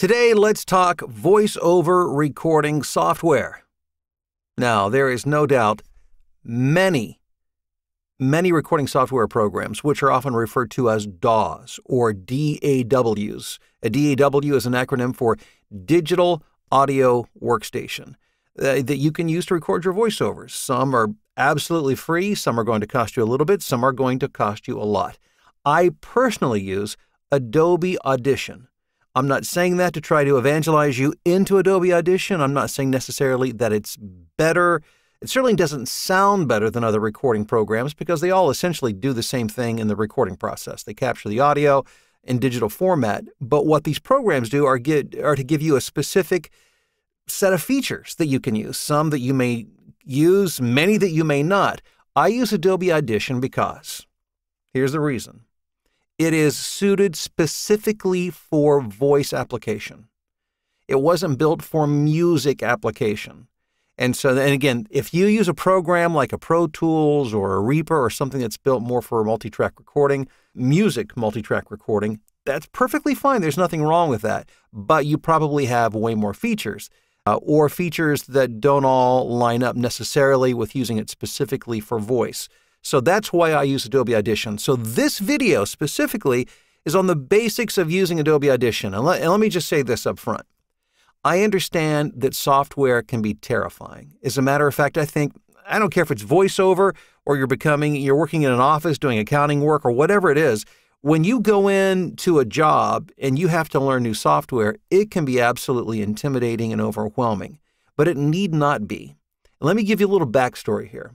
Today, let's talk voiceover recording software. Now, there is no doubt many recording software programs, which are often referred to as DAWs or DAWs. A DAW is an acronym for Digital Audio Workstation that you can use to record your voiceovers. Some are absolutely free, some are going to cost you a little bit, some are going to cost you a lot. I personally use Adobe Audition. I'm not saying that to try to evangelize you into Adobe Audition. I'm not saying necessarily that it's better. It certainly doesn't sound better than other recording programs because they all essentially do the same thing in the recording process. They capture the audio in digital format. But what these programs do are to give you a specific set of features that you can use. Some that you may use, many that you may not. I use Adobe Audition because here's the reason. It is suited specifically for voice application. It wasn't built for music application. And so then again, if you use a program like a Pro Tools or a Reaper or something that's built more for multi-track recording, music multi-track recording, that's perfectly fine. There's nothing wrong with that. But you probably have way more features or features that don't all line up necessarily with using it specifically for voice. So that's why I use Adobe Audition. So this video specifically is on the basics of using Adobe Audition. And let me just say this up front. I understand that software can be terrifying. As a matter of fact, I don't care if it's voiceover or you're working in an office doing accounting work or whatever it is. When you go into a job and you have to learn new software, it can be absolutely intimidating and overwhelming, but it need not be. Let me give you a little backstory here.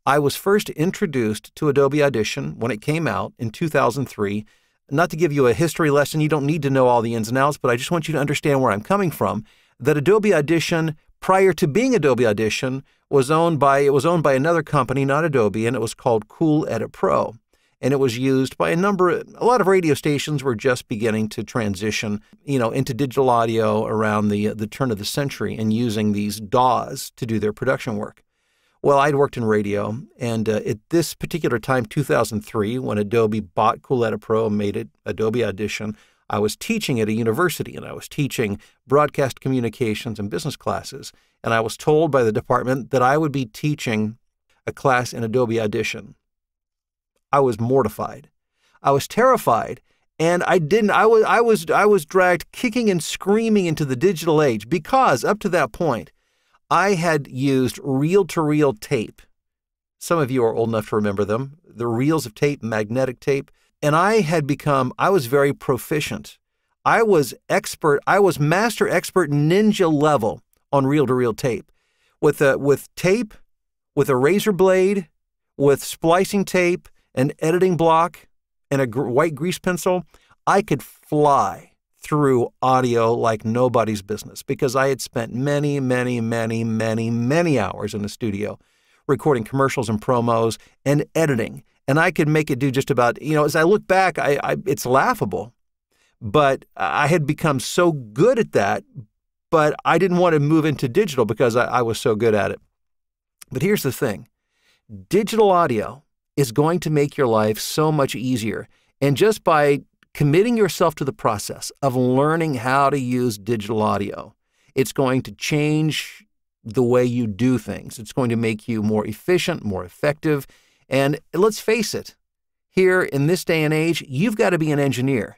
I was first introduced to Adobe Audition when it came out in 2003. Not to give you a history lesson, you don't need to know all the ins and outs, but I just want you to understand where I'm coming from. That Adobe Audition, prior to being Adobe Audition, was owned by another company, not Adobe, and it was called Cool Edit Pro. And it was used by a lot of radio stations were just beginning to transition, into digital audio around the turn of the century and using these DAWs to do their production work. Well, I'd worked in radio, and at this particular time, 2003, when Adobe bought Cool Edit Pro and made it Adobe Audition, I was teaching at a university, and I was teaching broadcast communications and business classes. And I was told by the department that I would be teaching a class in Adobe Audition. I was mortified. I was terrified, and I was dragged kicking and screaming into the digital age because up to that point, I had used reel-to-reel tape. Some of you are old enough to remember them, the reels of tape, magnetic tape. And I was very proficient. I was master expert ninja level on reel-to-reel tape. With tape, with a razor blade, with splicing tape, an editing block, and a white grease pencil, I could fly through audio like nobody's business because I had spent many hours in the studio recording commercials and promos and editing. And I could make it do just about, as I look back, it's laughable. But I had become so good at that, but I didn't want to move into digital because I was so good at it. But here's the thing. Digital audio is going to make your life so much easier. And just by committing yourself to the process of learning how to use digital audio, it's going to change the way you do things. It's going to make you more efficient, more effective. And let's face it, here in this day and age, you've got to be an engineer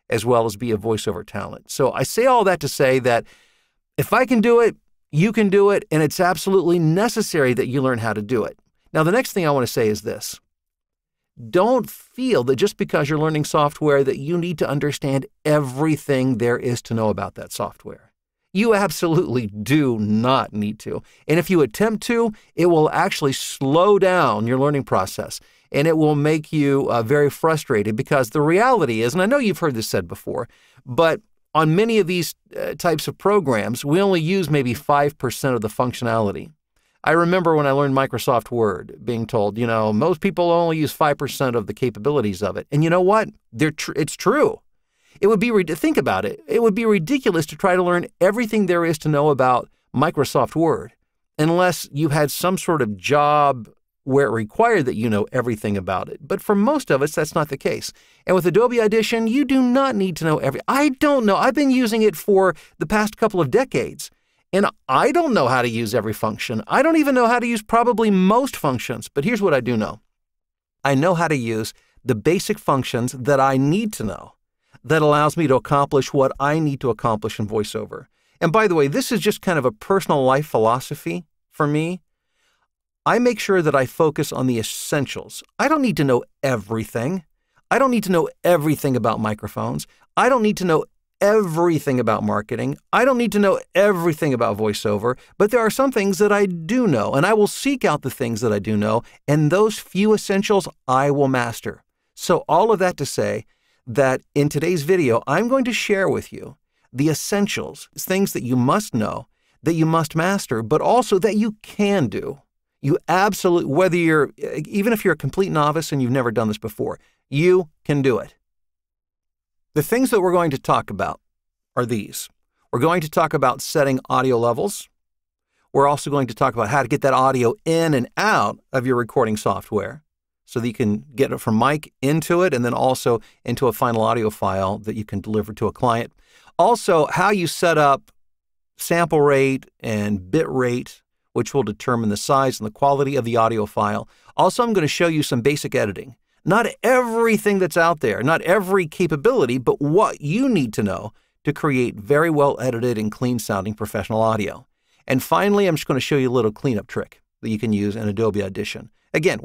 as well as be a voiceover talent. So I say all that to say that if I can do it, you can do it, and it's absolutely necessary that you learn how to do it. Now, the next thing I want to say is this. Don't feel that just because you're learning software that you need to understand everything there is to know about that software. You absolutely do not need to. And if you attempt to, it will actually slow down your learning process, and it will make you very frustrated because the reality is, and I know you've heard this said before, but on many of these types of programs, we only use maybe 5% of the functionality. I remember when I learned Microsoft Word being told, most people only use 5% of the capabilities of it. And you know what? It's true. Think about it. It would be ridiculous to try to learn everything there is to know about Microsoft Word unless you had some sort of job where it required that you know everything about it. But for most of us, that's not the case. And with Adobe Audition, you do not need to know I don't know. I've been using it for the past couple of decades, and I don't know how to use every function. I don't even know how to use probably most functions, but here's what I do know. I know how to use the basic functions that I need to know that allows me to accomplish what I need to accomplish in VoiceOver. And by the way, this is just kind of a personal life philosophy for me. I make sure that I focus on the essentials. I don't need to know everything. I don't need to know everything about microphones. I don't need to know everything about marketing. I don't need to know everything about VoiceOver, but there are some things that I do know, and I will seek out the things that I do know, and those few essentials I will master. So all of that to say that in today's video, I'm going to share with you the essentials, things that you must know, that you must master, but also that you can do. You absolutely, even if you're a complete novice and you've never done this before, you can do it. The things that we're going to talk about are these. We're going to talk about setting audio levels. We're also going to talk about how to get that audio in and out of your recording software so that you can get it from mic into it and then also into a final audio file that you can deliver to a client. Also, how you set up sample rate and bit rate, which will determine the size and the quality of the audio file. Also, I'm going to show you some basic editing. Not everything that's out there, not every capability, but what you need to know to create very well edited and clean sounding professional audio. And finally, I'm just going to show you a little cleanup trick that you can use in Adobe Audition. Again,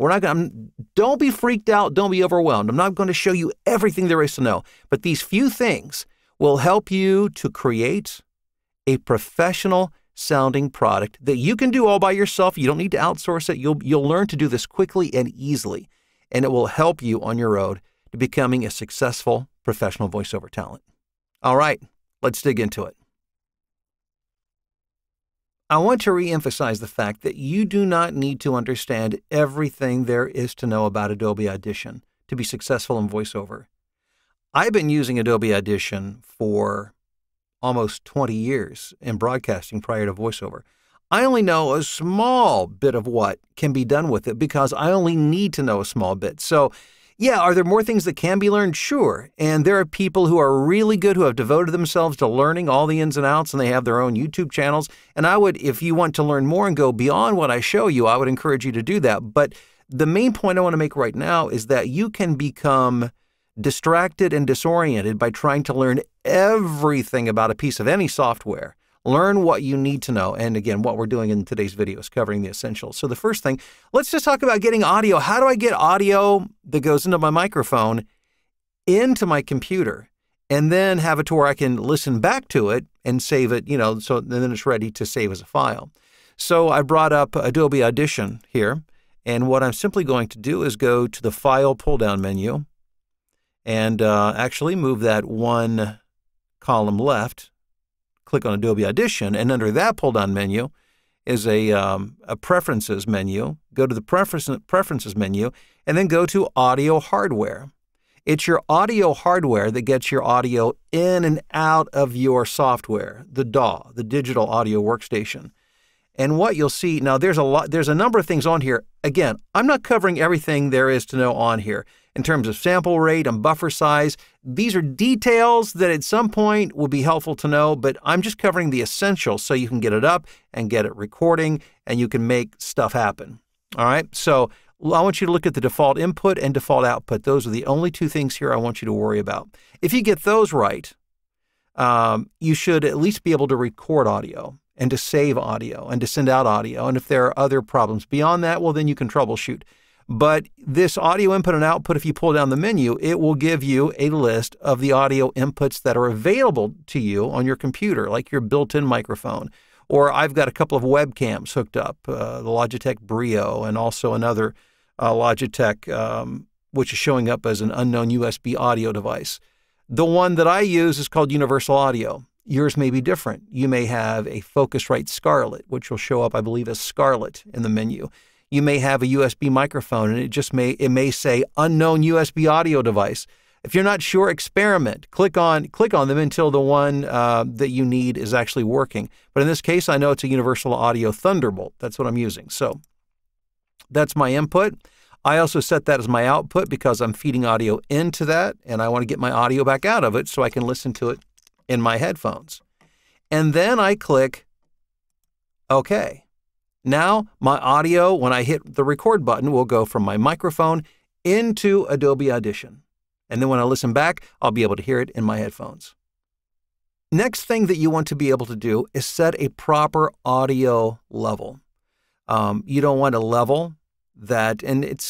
don't be freaked out, don't be overwhelmed. I'm not going to show you everything there is to know, but these few things will help you to create a professional sounding product that you can do all by yourself. You don't need to outsource it. You'll learn to do this quickly and easily, and it will help you on your road to becoming a successful professional voiceover talent. All right, let's dig into it. I want to reemphasize the fact that you do not need to understand everything there is to know about Adobe Audition to be successful in voiceover. I've been using Adobe Audition for almost 20 years in broadcasting prior to voiceover. I only know a small bit of what can be done with it because I only need to know a small bit. So yeah, are there more things that can be learned? Sure. And there are people who are really good who have devoted themselves to learning all the ins and outs, and they have their own YouTube channels. And I would, if you want to learn more and go beyond what I show you, I would encourage you to do that. But the main point I want to make right now is that you can become distracted and disoriented by trying to learn everything about a piece of any software. Learn what you need to know. And again, what we're doing in today's video is covering the essentials. So the first thing, let's just talk about getting audio. How do I get audio that goes into my microphone into my computer and then have it to where I can listen back to it and save it, so then it's ready to save as a file. So I brought up Adobe Audition here. And what I'm simply going to do is go to the File pull-down menu and actually move that one column left. Click on Adobe Audition, and under that pull-down menu is a Preferences menu. Go to the Preferences menu, and then go to Audio Hardware. It's your audio hardware that gets your audio in and out of your software, the DAW, the Digital Audio Workstation. And what you'll see, now there's a number of things on here. Again, I'm not covering everything there is to know on here in terms of sample rate and buffer size. These are details that at some point will be helpful to know, but I'm just covering the essentials so you can get it up and get it recording and you can make stuff happen. All right, so I want you to look at the default input and default output. Those are the only two things here I want you to worry about. If you get those right, you should at least be able to record audio and to save audio and to send out audio. And if there are other problems beyond that, well, then you can troubleshoot. But this audio input and output, if you pull down the menu, it will give you a list of the audio inputs that are available to you on your computer, like your built-in microphone. Or I've got a couple of webcams hooked up, the Logitech Brio and also another Logitech, which is showing up as an unknown USB audio device. The one that I use is called Universal Audio. Yours may be different. You may have a Focusrite Scarlett, which will show up, I believe, as Scarlett in the menu. You may have a USB microphone, and it may say unknown USB audio device. If you're not sure, experiment. Click on them until the one that you need is actually working. But in this case, I know it's a Universal Audio Thunderbolt. That's what I'm using. So That's my input. I also set that as my output because I'm feeding audio into that, and I want to get my audio back out of it so I can listen to it in my headphones. And then I click OK. Now my audio, when I hit the record button, will go from my microphone into Adobe Audition. And then when I listen back, I'll be able to hear it in my headphones. Next thing that you want to be able to do is set a proper audio level. You don't want a level that, and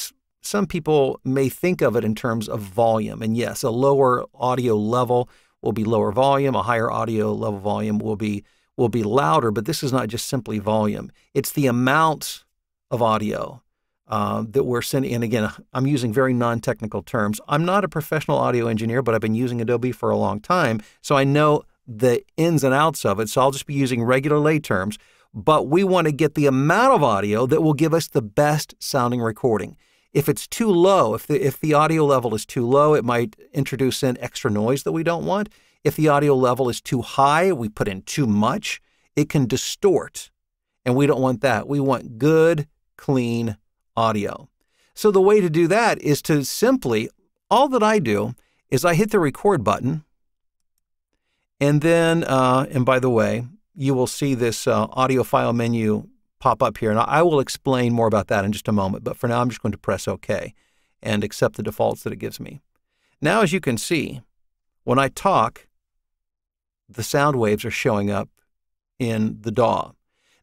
some people may think of it in terms of volume. And yes, a lower audio level will be lower volume, a higher audio level volume will be louder, but this is not just simply volume. It's the amount of audio that we're sending. And again, I'm using very non-technical terms. I'm not a professional audio engineer, but I've been using Adobe for a long time, so I know the ins and outs of it. So I'll just be using regular lay terms. But we want to get the amount of audio that will give us the best sounding recording. If it's too low, if the audio level is too low, it might introduce in extra noise that we don't want. If the audio level is too high, we put in too much, it can distort. And we don't want that. We want good, clean audio. So the way to do that is to simply, all that I do is I hit the record button. And then, and by the way, you will see this audio file menu pop up here. And I will explain more about that in just a moment. But for now, I'm just going to press OK and accept the defaults that it gives me. Now, as you can see, when I talk, the sound waves are showing up in the DAW.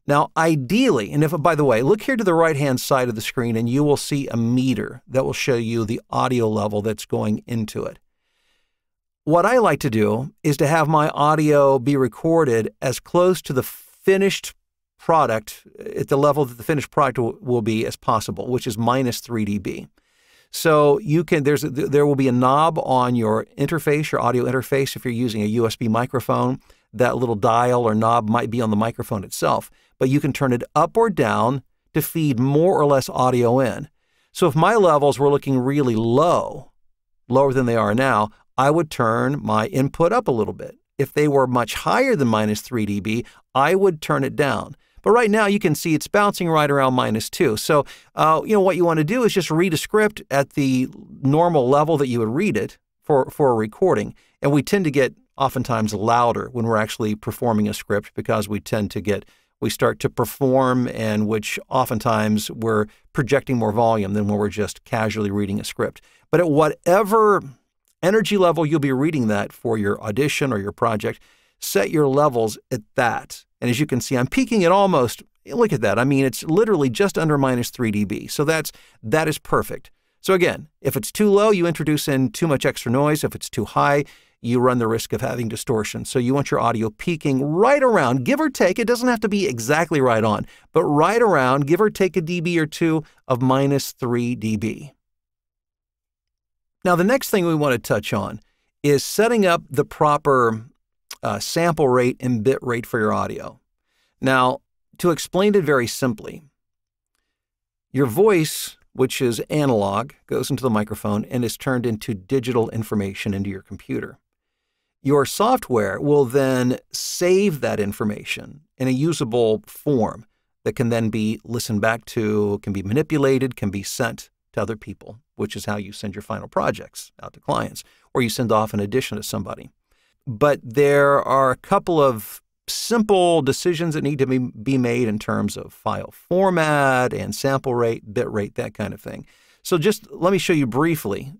Now, ideally, and by the way, look here to the right-hand side of the screen and you will see a meter that will show you the audio level that's going into it. What I like to do is to have my audio be recorded as close to the finished product, at the level that the finished product will be as possible, which is -3 dB. So you can, there will be a knob on your interface, your audio interface. If you're using a USB microphone, that little dial or knob might be on the microphone itself, but you can turn it up or down to feed more or less audio in. So if my levels were looking really low, lower than they are now, I would turn my input up a little bit. If they were much higher than -3 dB, I would turn it down. But right now you can see it's bouncing right around -2. So, what you want to do is just read a script at the normal level that you would read it for a recording. And we tend to get oftentimes louder when we're actually performing a script because we start to perform, and which oftentimes we're projecting more volume than when we're just casually reading a script. But at whatever energy level you'll be reading that for your audition or your project, set your levels at that. And as you can see, I'm peaking at almost, look at that. I mean, it's literally just under -3 dB. So that is perfect. So again, if it's too low, you introduce in too much extra noise. If it's too high, you run the risk of having distortion. So you want your audio peaking right around, give or take, it doesn't have to be exactly right on, but right around, give or take a dB or two of -3 dB. Now, the next thing we want to touch on is setting up the proper sample rate and bit rate for your audio. Now, to explain it very simply, your voice, which is analog, goes into the microphone and is turned into digital information into your computer. Your software will then save that information in a usable form that can then be listened back to, can be manipulated, can be sent to other people, which is how you send your final projects out to clients, or you send off an audition to somebody. But there are a couple of simple decisions that need to be made in terms of file format and sample rate, bit rate, that kind of thing. So just let me show you briefly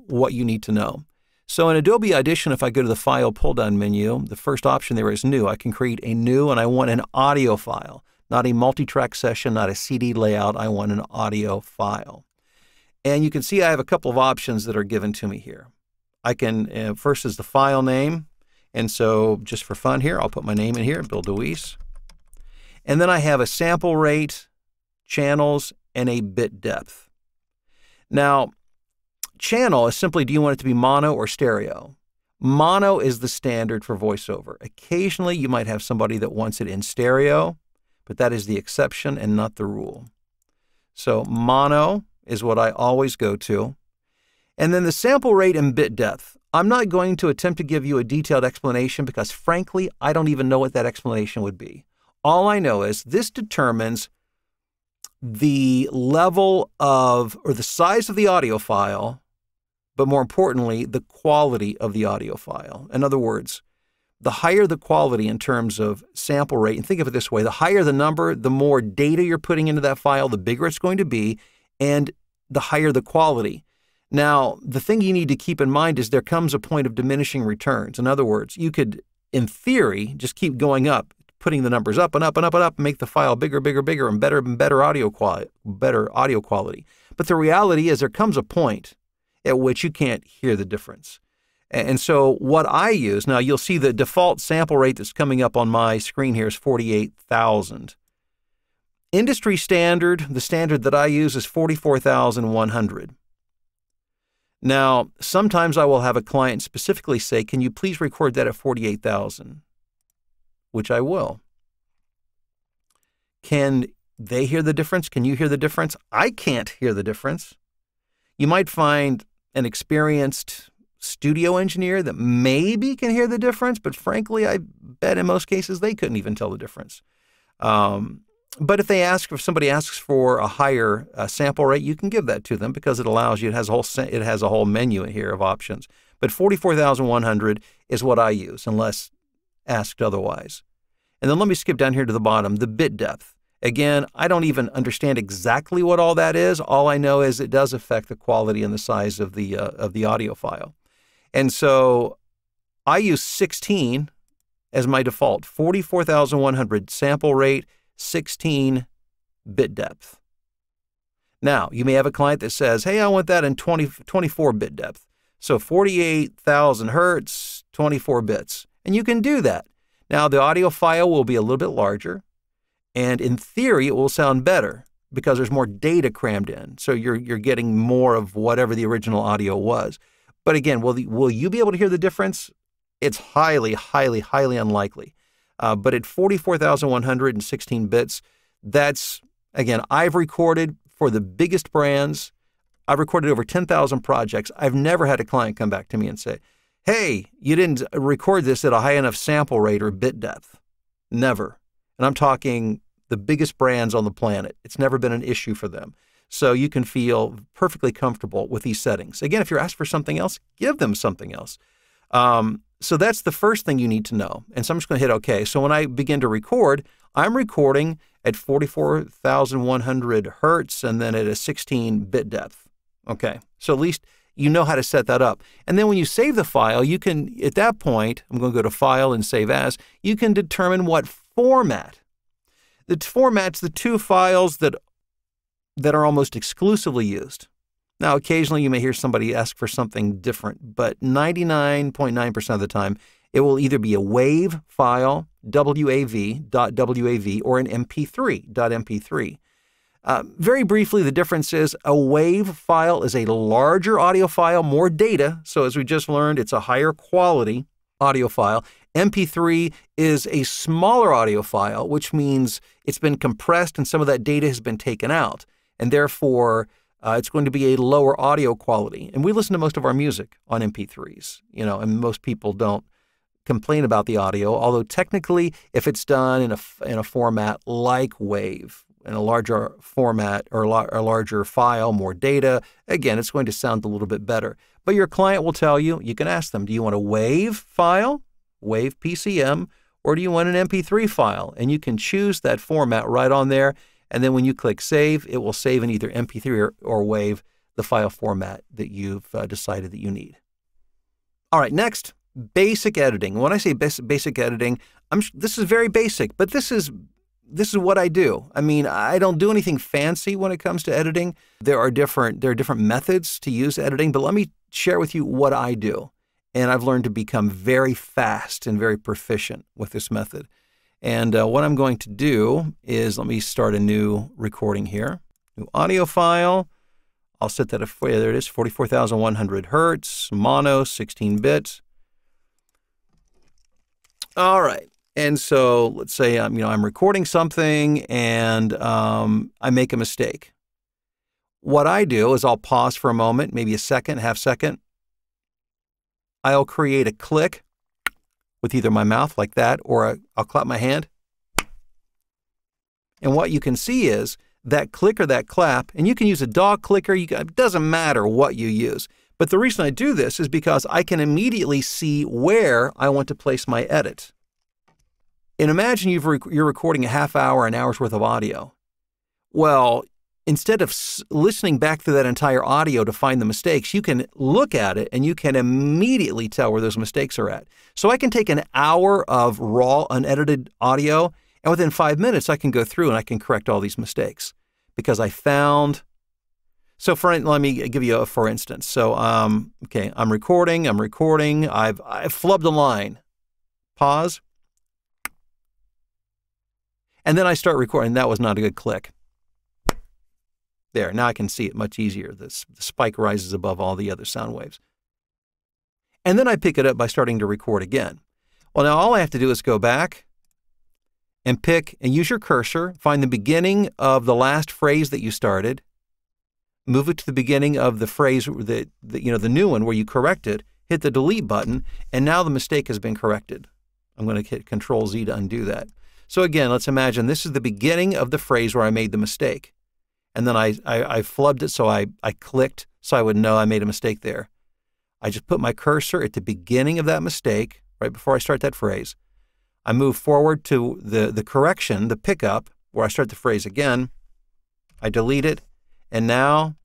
what you need to know. So in Adobe Audition, if I go to the File pull-down menu, the first option there is New. I can create a new, and I want an audio file, not a multi-track session, not a CD layout. I want an audio file. And you can see I have a couple of options that are given to me here. I can, first is the file name. And so just for fun here, I'll put my name in here, Bill DeWeese. And then I have a sample rate, channels, and a bit depth. Now, channel is simply, do you want it to be mono or stereo? Mono is the standard for voiceover. Occasionally, you might have somebody that wants it in stereo, but that is the exception and not the rule. So mono is what I always go to. And then the sample rate and bit depth. I'm not going to attempt to give you a detailed explanation because, frankly, I don't even know what that explanation would be. All I know is this determines the level of, or the size of the audio file, but more importantly, the quality of the audio file. In other words, the higher the quality in terms of sample rate, and think of it this way, the higher the number, the more data you're putting into that file, the bigger it's going to be, and the higher the quality. Now, the thing you need to keep in mind is there comes a point of diminishing returns. In other words, you could, in theory, just keep going up, putting the numbers up and up and up and up, and make the file bigger, bigger, bigger, and better audio quality. But the reality is there comes a point at which you can't hear the difference. And so what I use, now you'll see the default sample rate that's coming up on my screen here is 48,000. Industry standard, the standard that I use is 44,100. Now, sometimes I will have a client specifically say, can you please record that at 48,000? Which I will. Can they hear the difference? Can you hear the difference? I can't hear the difference. You might find an experienced studio engineer that maybe can hear the difference, but frankly, I bet in most cases they couldn't even tell the difference. But if somebody asks for a higher sample rate, you can give that to them because it allows you. It has a whole menu in here of options. But 44,100 is what I use, unless asked otherwise. And then let me skip down here to the bottom, the bit depth. Again, I don't even understand exactly what all that is. All I know is it does affect the quality and the size of the audio file. And so I use 16 as my default, 44,100 sample rate, 16 bit depth. Now, you may have a client that says, hey, I want that in 24 bit depth. So 48,000 hertz, 24 bits. And you can do that. Now, the audio file will be a little bit larger. And in theory, it will sound better because there's more data crammed in. So you're getting more of whatever the original audio was. But again, will you be able to hear the difference? It's highly, highly, highly unlikely. But at 44,116 bits, that's, again, I've recorded for the biggest brands. I've recorded over 10,000 projects. I've never had a client come back to me and say, hey, you didn't record this at a high enough sample rate or bit depth. Never. And I'm talking the biggest brands on the planet. It's never been an issue for them. So you can feel perfectly comfortable with these settings. Again, if you're asked for something else, give them something else. So that's the first thing you need to know. And so I'm just going to hit OK. So when I begin to record, I'm recording at 44,100 hertz and then at a 16-bit depth. Okay, so at least you know how to set that up. And then when you save the file, you can, at that point, I'm going to go to File and Save As, you can determine what format. The format's the two files that are almost exclusively used. Now, occasionally you may hear somebody ask for something different, but 99.9% of the time, it will either be a WAV file, WAV.WAV, or an MP3.MP3. Very briefly, the difference is a WAV file is a larger audio file, more data. So as we just learned, it's a higher quality audio file. MP3 is a smaller audio file, which means it's been compressed and some of that data has been taken out. And therefore, it's going to be a lower audio quality. And we listen to most of our music on MP3s, and most people don't complain about the audio, although technically, if it's done in a format like WAV, in a larger format or a larger file, more data, again, it's going to sound a little bit better. But your client will tell you, you can ask them, do you want a WAV file, WAV PCM, or do you want an MP3 file? And you can choose that format right on there. And then when you click Save, it will save in either MP3 or WAV, the file format that you've decided that you need. All right, next, basic editing. When I say basic editing, this is very basic, but this is what I do. I mean, I don't do anything fancy when it comes to editing. There are different methods to use editing, but let me share with you what I do. And I've learned to become very fast and very proficient with this method. And what I'm going to do is, let me start a new recording here. New audio file. I'll set that for you. There it is, 44,100 hertz, mono, 16 bits. All right. And so let's say I'm recording something and I make a mistake. What I do is I'll pause for a moment, maybe a second, half second. I'll create a click with either my mouth like that, or I'll clap my hand. And what you can see is that click or that clap, and you can use a dog clicker, it doesn't matter what you use. But the reason I do this is because I can immediately see where I want to place my edit. And imagine you're recording a half hour, an hour's worth of audio. Well, instead of listening back through that entire audio to find the mistakes, you can look at it and you can immediately tell where those mistakes are at. So I can take an hour of raw, unedited audio, and within 5 minutes, I can go through and I can correct all these mistakes because I found. So let me give you a for instance. So, okay, I'm recording. I've flubbed a line. Pause. And then I start recording. That was not a good click. There, now I can see it much easier. The spike rises above all the other sound waves. And then I pick it up by starting to record again. Well, now all I have to do is go back and pick and use your cursor, find the beginning of the last phrase that you started, move it to the beginning of the phrase, the new one where you corrected, hit the delete button, and now the mistake has been corrected. I'm going to hit Control Z to undo that. So again, let's imagine this is the beginning of the phrase where I made the mistake. And then I flubbed it, so I clicked so I would know I made a mistake there. I just put my cursor at the beginning of that mistake, right before I start that phrase. I move forward to the correction, the pickup, where I start the phrase again. I delete it, and now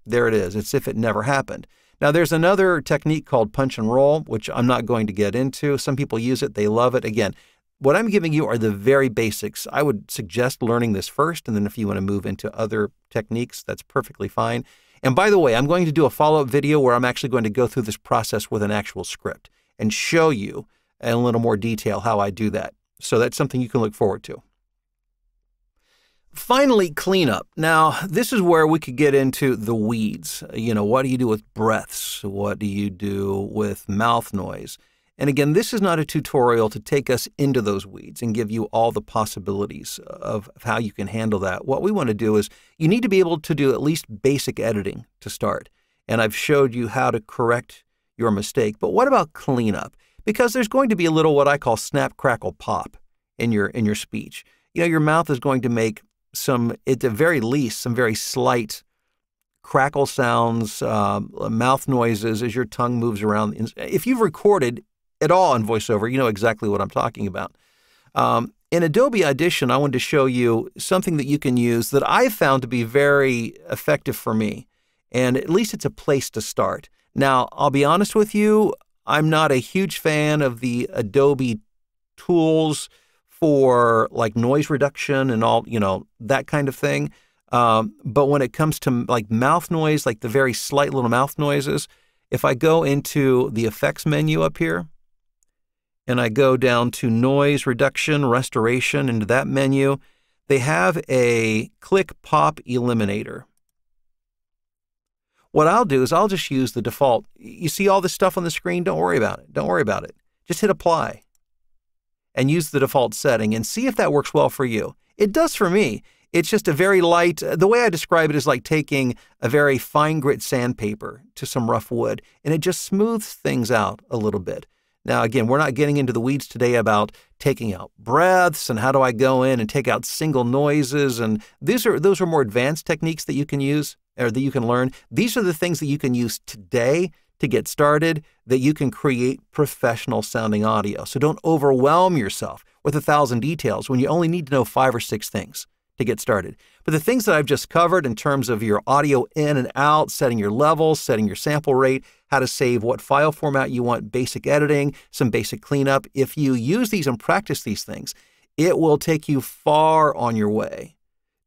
there it is. It's as if it never happened. Now, there's another technique called punch and roll, which I'm not going to get into. Some people use it. They love it. Again, what I'm giving you are the very basics. I would suggest learning this first, and then if you want to move into other techniques, that's perfectly fine. And by the way, I'm going to do a follow-up video where I'm actually going to go through this process with an actual script and show you in a little more detail how I do that. So that's something you can look forward to. Finally, cleanup. Now, this is where we could get into the weeds. What do you do with breaths? What do you do with mouth noise? And again, this is not a tutorial to take us into those weeds and give you all the possibilities of how you can handle that. What we want to do is you need to be able to do at least basic editing to start. And I've showed you how to correct your mistake. But what about cleanup? Because there's going to be a little what I call snap, crackle, pop in your speech. Your mouth is going to make at the very least, some very slight crackle sounds, mouth noises as your tongue moves around. If you've recorded at all in VoiceOver, you know exactly what I'm talking about. In Adobe Audition, I wanted to show you something that you can use that I've found to be very effective for me. And at least it's a place to start. Now, I'll be honest with you, I'm not a huge fan of the Adobe tools for like noise reduction and all, that kind of thing. But when it comes to like mouth noise, like the very slight little mouth noises, if I go into the effects menu up here and I go down to noise reduction, restoration, into that menu, they have a click pop eliminator. What I'll do is I'll just use the default. You see all this stuff on the screen? Don't worry about it. Don't worry about it. Just hit apply and use the default setting and see if that works well for you. It does for me. It's just a very light, the way I describe it is like taking a very fine grit sandpaper to some rough wood, and it just smooths things out a little bit. Now, again, we're not getting into the weeds today about taking out breaths and how do I go in and take out single noises, and those are more advanced techniques that you can use or that you can learn. These are the things that you can use today to get started, that you can create professional sounding audio. So don't overwhelm yourself with 1,000 details when you only need to know 5 or 6 things to get started. But the things that I've just covered in terms of your audio in and out, setting your levels, setting your sample rate, how to save what file format you want, basic editing, some basic cleanup. If you use these and practice these things, it will take you far on your way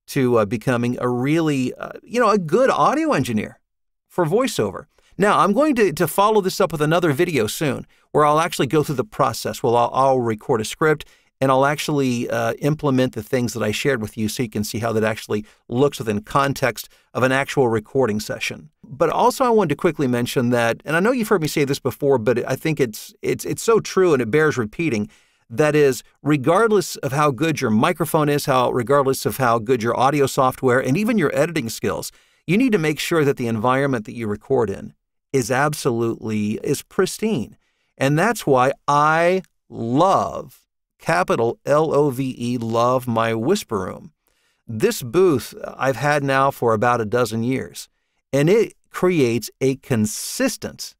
to becoming a really, a good audio engineer for VoiceOver. Now, I'm going to follow this up with another video soon where I'll actually go through the process. Well, I'll record a script and I'll actually implement the things that I shared with you so you can see how that actually looks within context of an actual recording session. But also I wanted to quickly mention that, and I know you've heard me say this before, but I think it's so true and it bears repeating, that is, regardless of how good your microphone is, regardless of how good your audio software and even your editing skills, you need to make sure that the environment that you record in is pristine. And that's why I love, capital Love, love my Whisper Room. This booth I've had now for about a dozen years, and it creates a consistent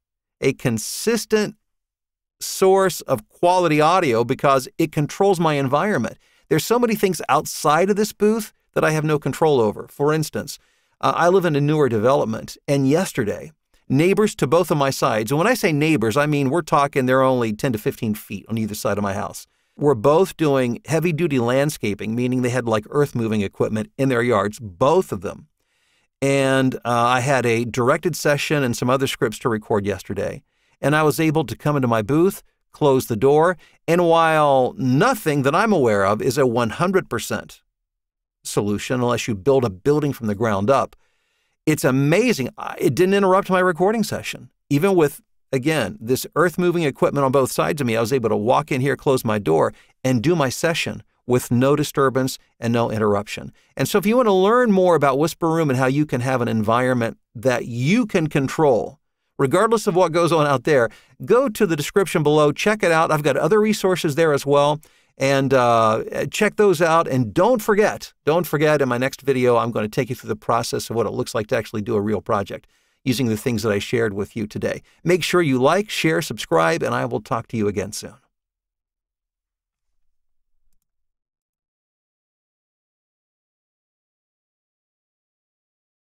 source of quality audio because it controls my environment. There's so many things outside of this booth that I have no control over. For instance, I live in a newer development, and yesterday, neighbors to both of my sides, and when I say neighbors, I mean we're talking they're only 10 to 15 feet on either side of my house, were both doing heavy-duty landscaping, meaning they had like earth-moving equipment in their yards, both of them. And I had a directed session and some other scripts to record yesterday, and I was able to come into my booth, close the door, and while nothing that I'm aware of is a 100% solution unless you build a building from the ground up, it's amazing. It didn't interrupt my recording session. Even with, again, this earth-moving equipment on both sides of me, I was able to walk in here, close my door, and do my session with no disturbance and no interruption. And so if you want to learn more about Whisper Room and how you can have an environment that you can control, regardless of what goes on out there, go to the description below, check it out. I've got other resources there as well. And check those out. And don't forget, in my next video, I'm going to take you through the process of what it looks like to actually do a real project using the things that I shared with you today. Make sure you like, share, subscribe, and I will talk to you again soon.